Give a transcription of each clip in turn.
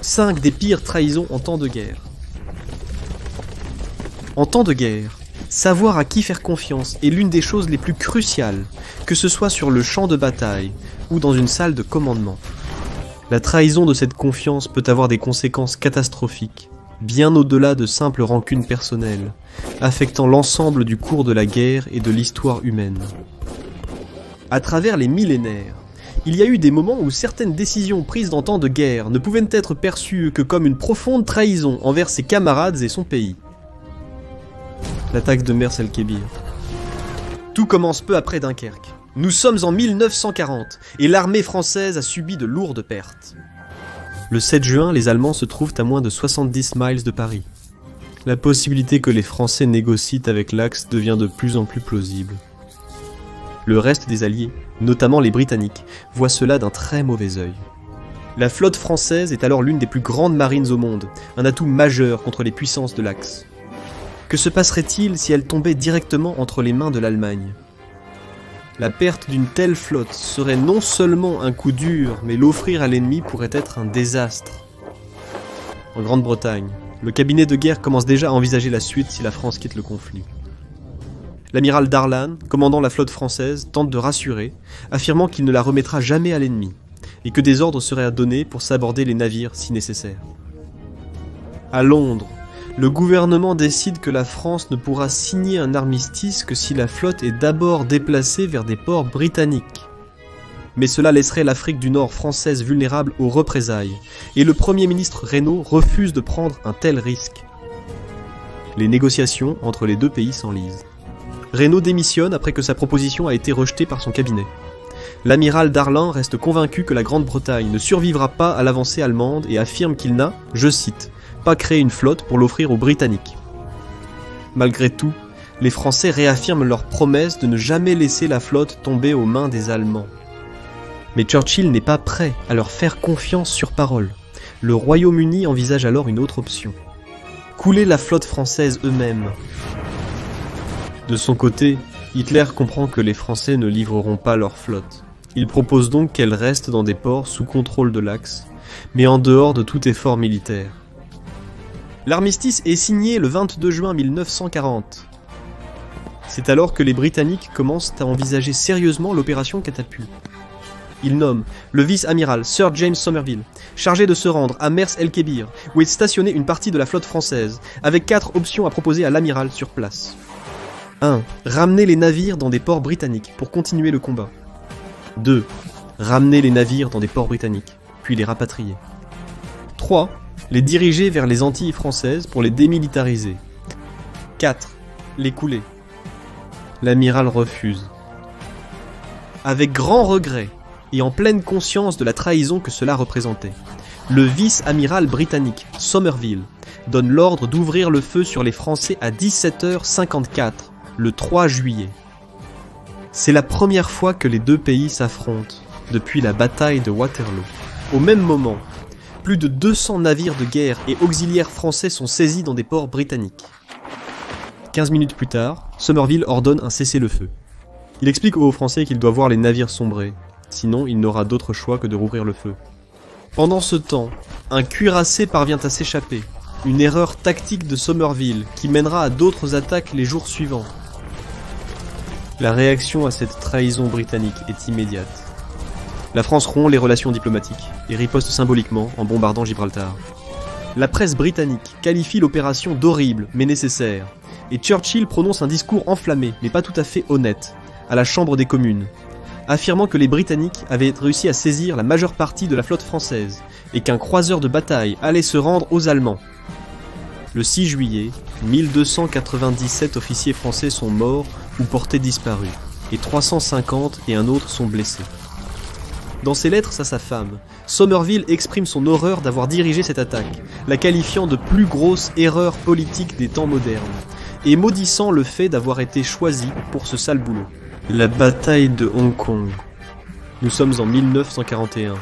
5 des pires trahisons en temps de guerre. En temps de guerre, savoir à qui faire confiance est l'une des choses les plus cruciales, que ce soit sur le champ de bataille ou dans une salle de commandement. La trahison de cette confiance peut avoir des conséquences catastrophiques, bien au-delà de simples rancunes personnelles, affectant l'ensemble du cours de la guerre et de l'histoire humaine. À travers les millénaires, il y a eu des moments où certaines décisions prises en temps de guerre ne pouvaient être perçues que comme une profonde trahison envers ses camarades et son pays. L'attaque de Mers el-Kébir. Tout commence peu après Dunkerque. Nous sommes en 1940 et l'armée française a subi de lourdes pertes. Le 7 juin, les Allemands se trouvent à moins de 70 miles de Paris. La possibilité que les Français négocient avec l'Axe devient de plus en plus plausible. Le reste des Alliés, notamment les Britanniques, voient cela d'un très mauvais œil. La flotte française est alors l'une des plus grandes marines au monde, un atout majeur contre les puissances de l'Axe. Que se passerait-il si elle tombait directement entre les mains de l'Allemagne ? La perte d'une telle flotte serait non seulement un coup dur, mais l'offrir à l'ennemi pourrait être un désastre. En Grande-Bretagne, le cabinet de guerre commence déjà à envisager la suite si la France quitte le conflit. L'amiral Darlan, commandant la flotte française, tente de rassurer, affirmant qu'il ne la remettra jamais à l'ennemi, et que des ordres seraient à donner pour s'aborder les navires si nécessaire. À Londres, le gouvernement décide que la France ne pourra signer un armistice que si la flotte est d'abord déplacée vers des ports britanniques. Mais cela laisserait l'Afrique du Nord française vulnérable aux représailles, et le Premier ministre Reynaud refuse de prendre un tel risque. Les négociations entre les deux pays s'enlisent. Reynaud démissionne après que sa proposition a été rejetée par son cabinet. L'amiral Darlan reste convaincu que la Grande-Bretagne ne survivra pas à l'avancée allemande et affirme qu'il n'a, je cite, pas créé une flotte pour l'offrir aux Britanniques. Malgré tout, les Français réaffirment leur promesse de ne jamais laisser la flotte tomber aux mains des Allemands. Mais Churchill n'est pas prêt à leur faire confiance sur parole. Le Royaume-Uni envisage alors une autre option. Couler la flotte française eux-mêmes. De son côté, Hitler comprend que les Français ne livreront pas leur flotte. Il propose donc qu'elle reste dans des ports sous contrôle de l'Axe, mais en dehors de tout effort militaire. L'armistice est signé le 22 juin 1940. C'est alors que les Britanniques commencent à envisager sérieusement l'opération Catapulte. Ils nomment le vice-amiral Sir James Somerville, chargé de se rendre à Mers el-Kébir, où est stationnée une partie de la flotte française, avec 4 options à proposer à l'amiral sur place. 1. Ramener les navires dans des ports britanniques pour continuer le combat. 2. Ramener les navires dans des ports britanniques, puis les rapatrier. 3. Les diriger vers les Antilles françaises pour les démilitariser. 4. Les couler. L'amiral refuse. Avec grand regret, et en pleine conscience de la trahison que cela représentait, le vice-amiral britannique Somerville donne l'ordre d'ouvrir le feu sur les Français à 17h54, le 3 juillet. C'est la première fois que les deux pays s'affrontent, depuis la bataille de Waterloo. Au même moment, plus de 200 navires de guerre et auxiliaires français sont saisis dans des ports britanniques. 15 minutes plus tard, Somerville ordonne un cessez-le-feu. Il explique aux Français qu'il doit voir les navires sombrer, sinon il n'aura d'autre choix que de rouvrir le feu. Pendant ce temps, un cuirassé parvient à s'échapper, une erreur tactique de Somerville qui mènera à d'autres attaques les jours suivants. La réaction à cette trahison britannique est immédiate. La France rompt les relations diplomatiques et riposte symboliquement en bombardant Gibraltar. La presse britannique qualifie l'opération d'horrible mais nécessaire, et Churchill prononce un discours enflammé mais pas tout à fait honnête, à la Chambre des communes, affirmant que les Britanniques avaient réussi à saisir la majeure partie de la flotte française et qu'un croiseur de bataille allait se rendre aux Allemands. Le 6 juillet, 1297 officiers français sont morts ou portés disparus, et 350 et un autre sont blessés. Dans ses lettres à sa femme, Somerville exprime son horreur d'avoir dirigé cette attaque, la qualifiant de plus grosse erreur politique des temps modernes, et maudissant le fait d'avoir été choisi pour ce sale boulot. La bataille de Hong Kong. Nous sommes en 1941,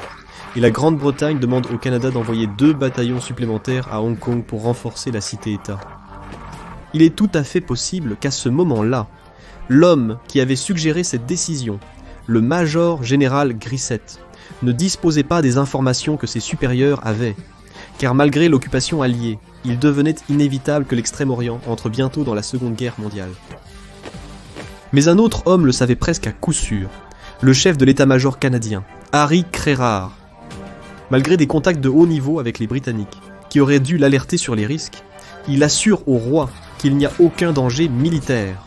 et la Grande-Bretagne demande au Canada d'envoyer 2 bataillons supplémentaires à Hong Kong pour renforcer la cité-État. Il est tout à fait possible qu'à ce moment-là, l'homme qui avait suggéré cette décision, le major général Grissett, ne disposait pas des informations que ses supérieurs avaient, car malgré l'occupation alliée, il devenait inévitable que l'Extrême-Orient entre bientôt dans la Seconde Guerre mondiale. Mais un autre homme le savait presque à coup sûr, le chef de l'état-major canadien, Harry Crerar. Malgré des contacts de haut niveau avec les Britanniques, qui auraient dû l'alerter sur les risques, il assure au roi qu'il n'y a aucun danger militaire.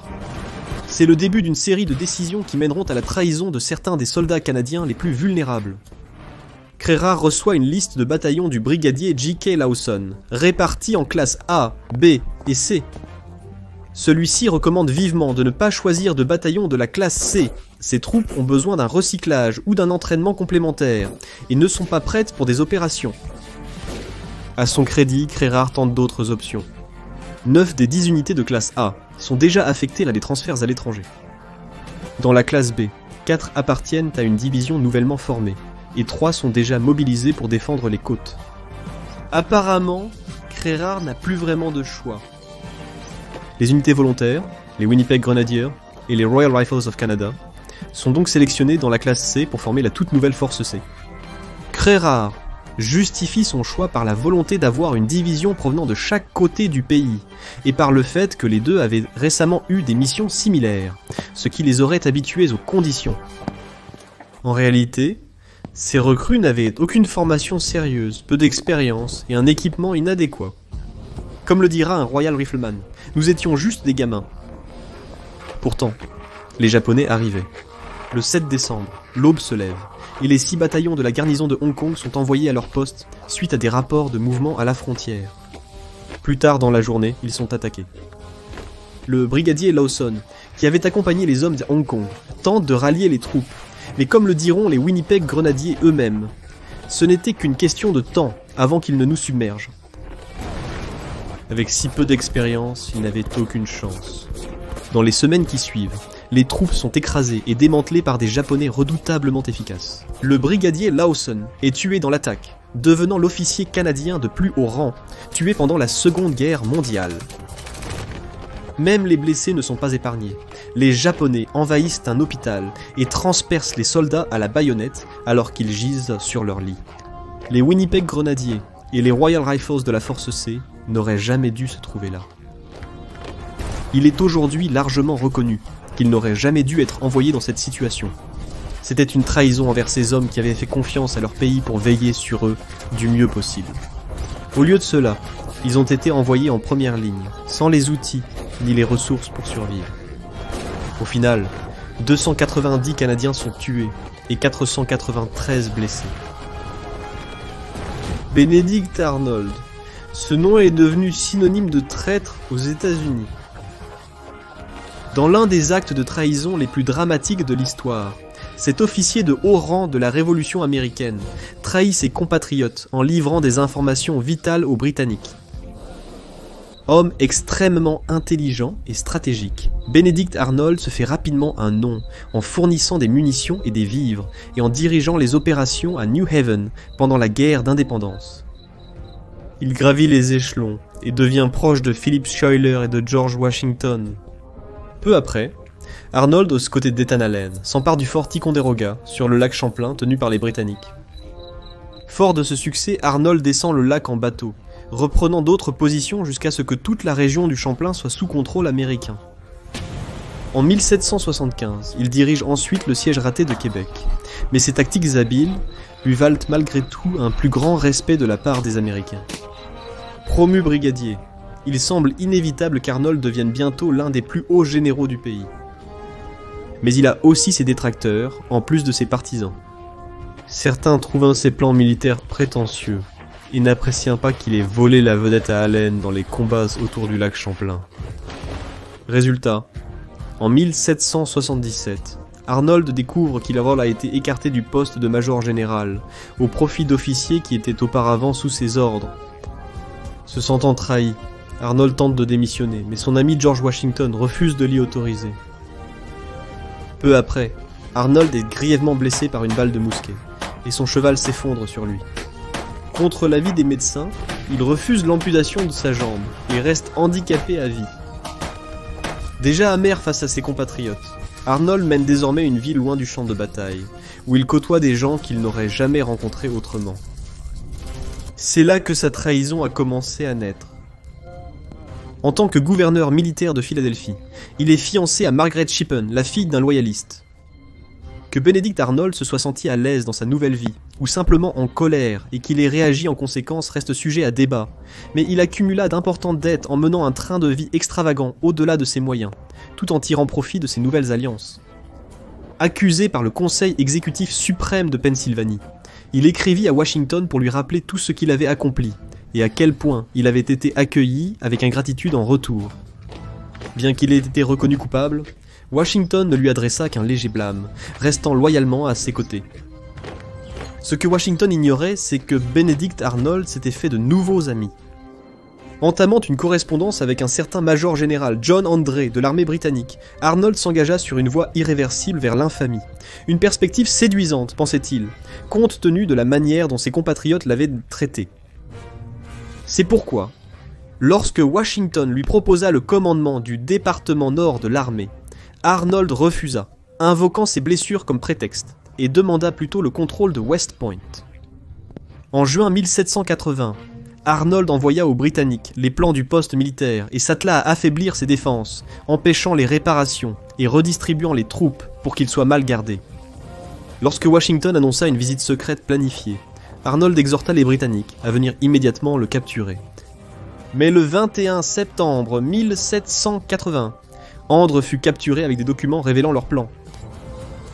C'est le début d'une série de décisions qui mèneront à la trahison de certains des soldats canadiens les plus vulnérables. Crerar reçoit une liste de bataillons du brigadier J.K. Lawson, répartis en classes A, B et C. Celui-ci recommande vivement de ne pas choisir de bataillon de la classe C. Ces troupes ont besoin d'un recyclage ou d'un entraînement complémentaire et ne sont pas prêtes pour des opérations. À son crédit, Crerar tente d'autres options. 9 des 10 unités de classe A sont déjà affectées à des transferts à l'étranger. Dans la classe B, 4 appartiennent à une division nouvellement formée, et 3 sont déjà mobilisés pour défendre les côtes. Apparemment, Crerar n'a plus vraiment de choix. Les unités volontaires, les Winnipeg Grenadiers et les Royal Rifles of Canada, sont donc sélectionnés dans la classe C pour former la toute nouvelle force C. Crerar justifie son choix par la volonté d'avoir une division provenant de chaque côté du pays, et par le fait que les deux avaient récemment eu des missions similaires, ce qui les aurait habitués aux conditions. En réalité, ces recrues n'avaient aucune formation sérieuse, peu d'expérience et un équipement inadéquat. Comme le dira un Royal Rifleman, nous étions juste des gamins. Pourtant, les Japonais arrivaient. Le 7 décembre, l'aube se lève, et les 6 bataillons de la garnison de Hong Kong sont envoyés à leur poste suite à des rapports de mouvement à la frontière. Plus tard dans la journée, ils sont attaqués. Le brigadier Lawson, qui avait accompagné les hommes de Hong Kong, tente de rallier les troupes, mais comme le diront les Winnipeg Grenadiers eux-mêmes, ce n'était qu'une question de temps avant qu'ils ne nous submergent. Avec si peu d'expérience, ils n'avaient aucune chance. Dans les semaines qui suivent, les troupes sont écrasées et démantelées par des Japonais redoutablement efficaces. Le brigadier Lawson est tué dans l'attaque, devenant l'officier canadien de plus haut rang, tué pendant la Seconde Guerre mondiale. Même les blessés ne sont pas épargnés. Les Japonais envahissent un hôpital et transpercent les soldats à la baïonnette alors qu'ils gisent sur leur lit. Les Winnipeg Grenadiers et les Royal Rifles de la Force C n'auraient jamais dû se trouver là. Il est aujourd'hui largement reconnu qu'ils n'auraient jamais dû être envoyés dans cette situation. C'était une trahison envers ces hommes qui avaient fait confiance à leur pays pour veiller sur eux du mieux possible. Au lieu de cela, ils ont été envoyés en première ligne, sans les outils ni les ressources pour survivre. Au final, 290 Canadiens sont tués et 493 blessés. Benedict Arnold. Ce nom est devenu synonyme de traître aux États-Unis. Dans l'un des actes de trahison les plus dramatiques de l'histoire, cet officier de haut rang de la Révolution américaine trahit ses compatriotes en livrant des informations vitales aux Britanniques. Homme extrêmement intelligent et stratégique, Benedict Arnold se fait rapidement un nom en fournissant des munitions et des vivres et en dirigeant les opérations à New Haven pendant la guerre d'indépendance. Il gravit les échelons et devient proche de Philip Schuyler et de George Washington. Peu après, Arnold, aux côtés d'Ethan Allen, s'empare du fort Ticonderoga sur le lac Champlain tenu par les Britanniques. Fort de ce succès, Arnold descend le lac en bateau, reprenant d'autres positions jusqu'à ce que toute la région du Champlain soit sous contrôle américain. En 1775, il dirige ensuite le siège raté de Québec, mais ses tactiques habiles lui valent malgré tout un plus grand respect de la part des Américains. Promu brigadier, il semble inévitable qu'Arnold devienne bientôt l'un des plus hauts généraux du pays. Mais il a aussi ses détracteurs, en plus de ses partisans. Certains trouvent ses plans militaires prétentieux, et n'apprécient pas qu'il ait volé la vedette à Allen dans les combats autour du lac Champlain. Résultat, en 1777, Arnold découvre qu'il a été écarté du poste de major général, au profit d'officiers qui étaient auparavant sous ses ordres. Se sentant trahi, Arnold tente de démissionner, mais son ami George Washington refuse de l'y autoriser. Peu après, Arnold est grièvement blessé par une balle de mousquet, et son cheval s'effondre sur lui. Contre l'avis des médecins, il refuse l'amputation de sa jambe, et reste handicapé à vie. Déjà amer face à ses compatriotes, Arnold mène désormais une vie loin du champ de bataille, où il côtoie des gens qu'il n'aurait jamais rencontrés autrement. C'est là que sa trahison a commencé à naître. En tant que gouverneur militaire de Philadelphie, il est fiancé à Margaret Shippen, la fille d'un loyaliste. Que Benedict Arnold se soit senti à l'aise dans sa nouvelle vie, ou simplement en colère, et qu'il ait réagi en conséquence reste sujet à débat, mais il accumula d'importantes dettes en menant un train de vie extravagant au-delà de ses moyens, tout en tirant profit de ses nouvelles alliances. Accusé par le Conseil exécutif suprême de Pennsylvanie, il écrivit à Washington pour lui rappeler tout ce qu'il avait accompli, et à quel point il avait été accueilli avec ingratitude en retour. Bien qu'il ait été reconnu coupable, Washington ne lui adressa qu'un léger blâme, restant loyalement à ses côtés. Ce que Washington ignorait, c'est que Benedict Arnold s'était fait de nouveaux amis. Entamant une correspondance avec un certain major général John André de l'armée britannique, Arnold s'engagea sur une voie irréversible vers l'infamie. Une perspective séduisante, pensait-il, compte tenu de la manière dont ses compatriotes l'avaient traité. C'est pourquoi, lorsque Washington lui proposa le commandement du département nord de l'armée, Arnold refusa, invoquant ses blessures comme prétexte, et demanda plutôt le contrôle de West Point. En juin 1780, Arnold envoya aux Britanniques les plans du poste militaire et s'attela à affaiblir ses défenses, empêchant les réparations et redistribuant les troupes pour qu'ils soient mal gardés. Lorsque Washington annonça une visite secrète planifiée, Arnold exhorta les Britanniques à venir immédiatement le capturer. Mais le 21 septembre 1780, André fut capturé avec des documents révélant leur plan.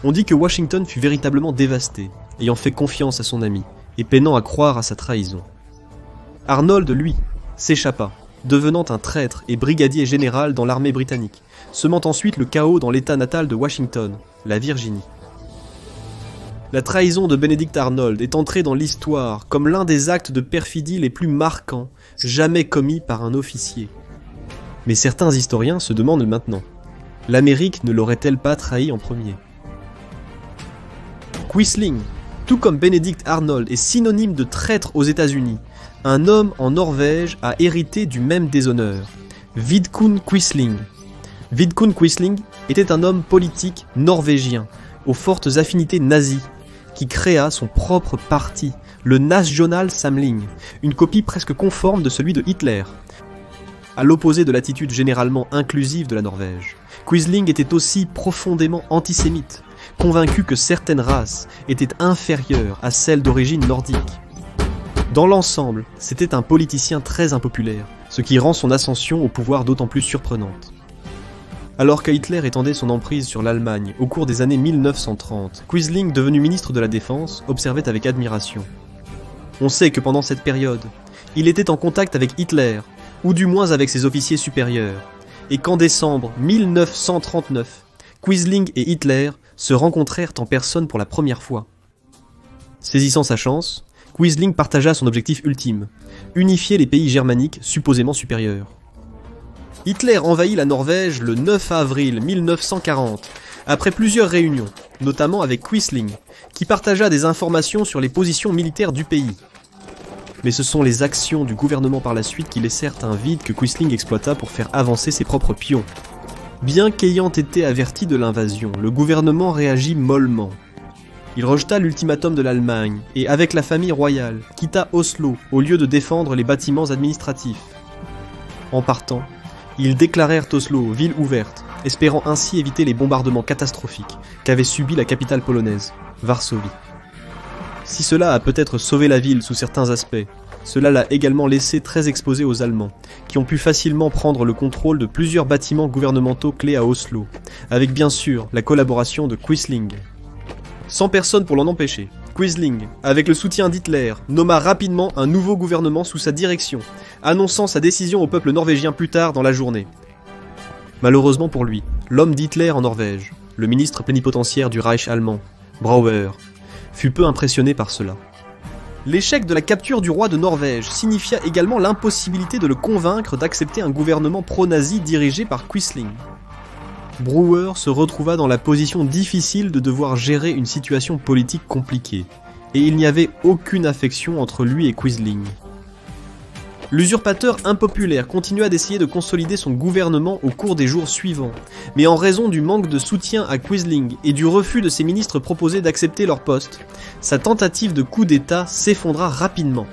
On dit que Washington fut véritablement dévasté, ayant fait confiance à son ami, et peinant à croire à sa trahison. Arnold, lui, s'échappa, devenant un traître et brigadier général dans l'armée britannique, semant ensuite le chaos dans l'état natal de Washington, la Virginie. La trahison de Benedict Arnold est entrée dans l'histoire comme l'un des actes de perfidie les plus marquants jamais commis par un officier. Mais certains historiens se demandent maintenant, l'Amérique ne l'aurait-elle pas trahi en premier? Quisling, tout comme Benedict Arnold, est synonyme de traître aux États-Unis. Un homme en Norvège a hérité du même déshonneur, Vidkun Quisling. Vidkun Quisling était un homme politique norvégien, aux fortes affinités nazies, qui créa son propre parti, le National Samling, une copie presque conforme de celui de Hitler. À l'opposé de l'attitude généralement inclusive de la Norvège, Quisling était aussi profondément antisémite, convaincu que certaines races étaient inférieures à celles d'origine nordique. Dans l'ensemble, c'était un politicien très impopulaire, ce qui rend son ascension au pouvoir d'autant plus surprenante. Alors que Hitler étendait son emprise sur l'Allemagne au cours des années 1930, Quisling, devenu ministre de la Défense, observait avec admiration. On sait que pendant cette période, il était en contact avec Hitler, ou du moins avec ses officiers supérieurs, et qu'en décembre 1939, Quisling et Hitler se rencontrèrent en personne pour la première fois. Saisissant sa chance, Quisling partagea son objectif ultime, unifier les pays germaniques supposément supérieurs. Hitler envahit la Norvège le 9 avril 1940, après plusieurs réunions, notamment avec Quisling, qui partagea des informations sur les positions militaires du pays. Mais ce sont les actions du gouvernement par la suite qui laissèrent un vide que Quisling exploita pour faire avancer ses propres pions. Bien qu'ayant été averti de l'invasion, le gouvernement réagit mollement. Il rejeta l'ultimatum de l'Allemagne et, avec la famille royale, quitta Oslo au lieu de défendre les bâtiments administratifs. En partant, ils déclarèrent Oslo ville ouverte, espérant ainsi éviter les bombardements catastrophiques qu'avait subis la capitale polonaise, Varsovie. Si cela a peut-être sauvé la ville sous certains aspects, cela l'a également laissé très exposé aux Allemands, qui ont pu facilement prendre le contrôle de plusieurs bâtiments gouvernementaux clés à Oslo, avec bien sûr la collaboration de Quisling. Sans personne pour l'en empêcher, Quisling, avec le soutien d'Hitler, nomma rapidement un nouveau gouvernement sous sa direction, annonçant sa décision au peuple norvégien plus tard dans la journée. Malheureusement pour lui, l'homme d'Hitler en Norvège, le ministre plénipotentiaire du Reich allemand, Brauer, fut peu impressionné par cela. L'échec de la capture du roi de Norvège signifia également l'impossibilité de le convaincre d'accepter un gouvernement pro-nazi dirigé par Quisling. Brauer se retrouva dans la position difficile de devoir gérer une situation politique compliquée, et il n'y avait aucune affection entre lui et Quisling. L'usurpateur impopulaire continua d'essayer de consolider son gouvernement au cours des jours suivants, mais en raison du manque de soutien à Quisling et du refus de ses ministres proposés d'accepter leur poste, sa tentative de coup d'État s'effondra rapidement.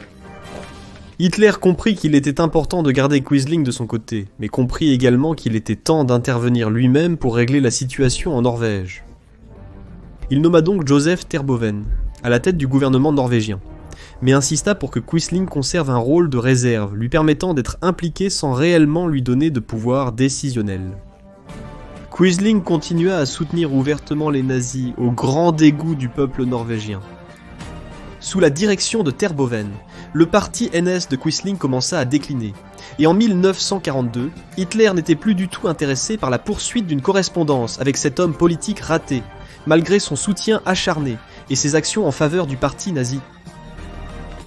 Hitler comprit qu'il était important de garder Quisling de son côté, mais comprit également qu'il était temps d'intervenir lui-même pour régler la situation en Norvège. Il nomma donc Joseph Terboven à la tête du gouvernement norvégien, mais insista pour que Quisling conserve un rôle de réserve, lui permettant d'être impliqué sans réellement lui donner de pouvoir décisionnel. Quisling continua à soutenir ouvertement les nazis au grand dégoût du peuple norvégien. Sous la direction de Terboven, le parti NS de Quisling commença à décliner, et en 1942, Hitler n'était plus du tout intéressé par la poursuite d'une correspondance avec cet homme politique raté, malgré son soutien acharné et ses actions en faveur du parti nazi.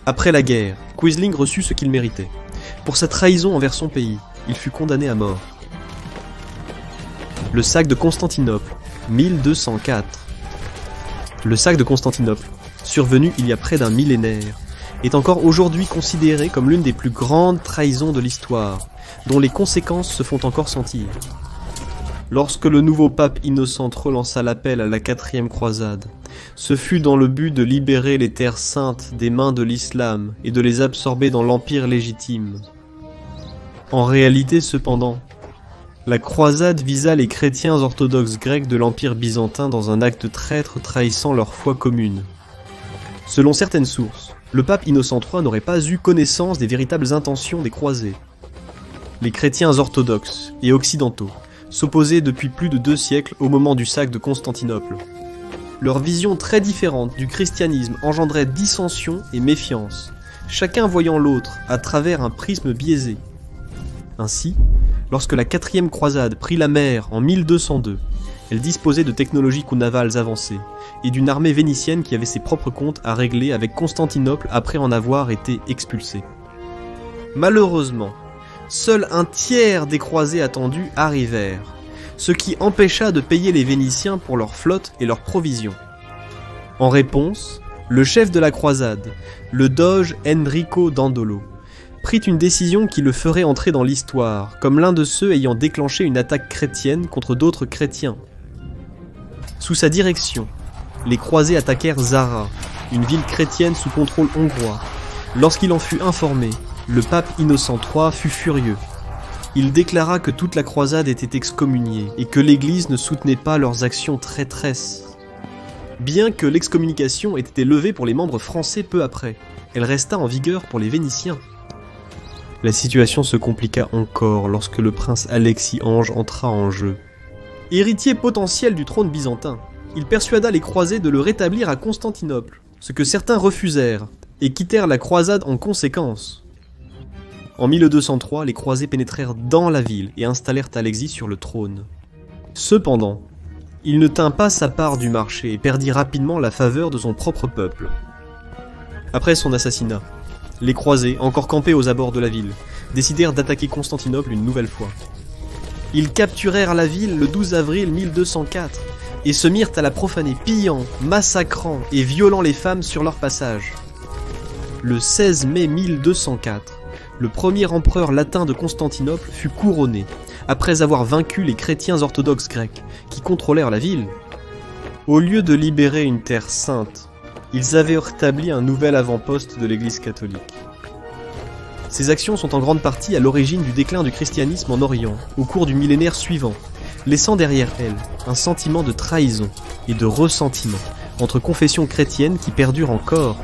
Après la guerre, Quisling reçut ce qu'il méritait. Pour sa trahison envers son pays, il fut condamné à mort. Le sac de Constantinople, 1204. Le sac de Constantinople, survenu il y a près d'un millénaire, est encore aujourd'hui considéré comme l'une des plus grandes trahisons de l'histoire, dont les conséquences se font encore sentir. Lorsque le nouveau pape Innocent relança l'appel à la 4e croisade, ce fut dans le but de libérer les terres saintes des mains de l'islam et de les absorber dans l'empire légitime. En réalité cependant, la croisade visa les chrétiens orthodoxes grecs de l'empire byzantin dans un acte traître trahissant leur foi commune. Selon certaines sources, le pape Innocent III n'aurait pas eu connaissance des véritables intentions des croisés. Les chrétiens orthodoxes et occidentaux s'opposaient depuis plus de 2 siècles au moment du sac de Constantinople. Leur vision très différente du christianisme engendrait dissension et méfiance, chacun voyant l'autre à travers un prisme biaisé. Ainsi, lorsque la 4e croisade prit la mer en 1202, elle disposait de technologies navales avancées et d'une armée vénitienne qui avait ses propres comptes à régler avec Constantinople après en avoir été expulsée. Malheureusement, seul un tiers des croisés attendus arrivèrent, ce qui empêcha de payer les Vénitiens pour leur flotte et leurs provisions. En réponse, le chef de la croisade, le doge Enrico Dandolo, prit une décision qui le ferait entrer dans l'histoire, comme l'un de ceux ayant déclenché une attaque chrétienne contre d'autres chrétiens. Sous sa direction, les croisés attaquèrent Zara, une ville chrétienne sous contrôle hongrois. Lorsqu'il en fut informé, le pape Innocent III fut furieux. Il déclara que toute la croisade était excommuniée et que l'Église ne soutenait pas leurs actions traîtresses. Bien que l'excommunication ait été levée pour les membres français peu après, elle resta en vigueur pour les Vénitiens. La situation se compliqua encore lorsque le prince Alexis Ange entra en jeu. Héritier potentiel du trône byzantin, il persuada les croisés de le rétablir à Constantinople, ce que certains refusèrent, et quittèrent la croisade en conséquence. En 1203, les croisés pénétrèrent dans la ville et installèrent Alexis sur le trône. Cependant, il ne tint pas sa part du marché et perdit rapidement la faveur de son propre peuple. Après son assassinat, les croisés, encore campés aux abords de la ville, décidèrent d'attaquer Constantinople une nouvelle fois. Ils capturèrent la ville le 12 avril 1204 et se mirent à la profaner, pillant, massacrant et violant les femmes sur leur passage. Le 16 mai 1204, le premier empereur latin de Constantinople fut couronné, après avoir vaincu les chrétiens orthodoxes grecs, qui contrôlèrent la ville. Au lieu de libérer une terre sainte, ils avaient rétabli un nouvel avant-poste de l'Église catholique. Ces actions sont en grande partie à l'origine du déclin du christianisme en Orient, au cours du millénaire suivant, laissant derrière elles un sentiment de trahison et de ressentiment entre confessions chrétiennes qui perdurent encore.